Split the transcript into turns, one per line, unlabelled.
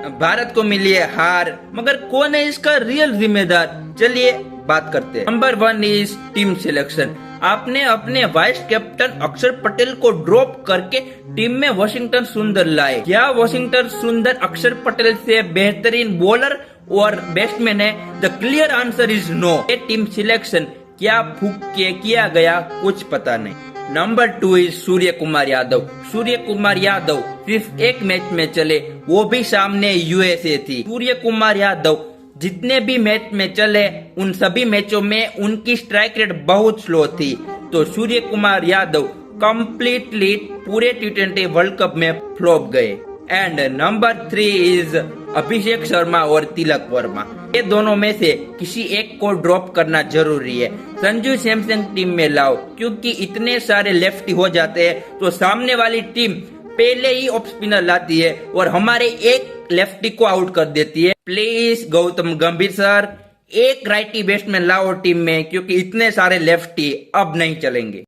भारत को मिली है हार, मगर कौन है इसका रियल जिम्मेदार? चलिए बात करते हैं। Number 1 is team selection. आपने अपने वाइस कैप्टन अक्षर पटेल को ड्रॉप करके टीम में वाशिंगटन सुंदर लाए। क्या वाशिंगटन सुंदर अक्षर पटेल से बेहतरीन बॉलर और बैट्समैन है? The clear answer is no. ये टीम सिलेक्शन क्या फूक के किया गया, कुछ पता नहीं। Number 2 is Surya Kumar Yadav. सूर्य कुमार यादव सिर्फ एक मैच में चले, वो भी सामने यूएसए थी। सूर्य कुमार यादव जितने भी मैच में चले उन सभी मैचों में उनकी स्ट्राइक रेट बहुत स्लो थी। तो सूर्य कुमार यादव कंप्लीटली पूरे T20 वर्ल्ड कप में फ्लॉप गए। And number 3 is Abhishek Sharma और तिलक वर्मा। ये दोनों में से किसी एक को ड्रॉप करना जरूरी है। संजू सैमसन टीम में लाओ, क्योंकि इतने सारे लेफ्टी हो जाते हैं तो सामने वाली टीम पहले ही ऑफ स्पिनर लाती है और हमारे एक लेफ्टी को आउट कर देती है। प्लीज गौतम गंभीर सर, एक राइटी बैट्समैन लाओ टीम में, क्योंकि इतने सारे लेफ्टी अब नहीं चलेंगे।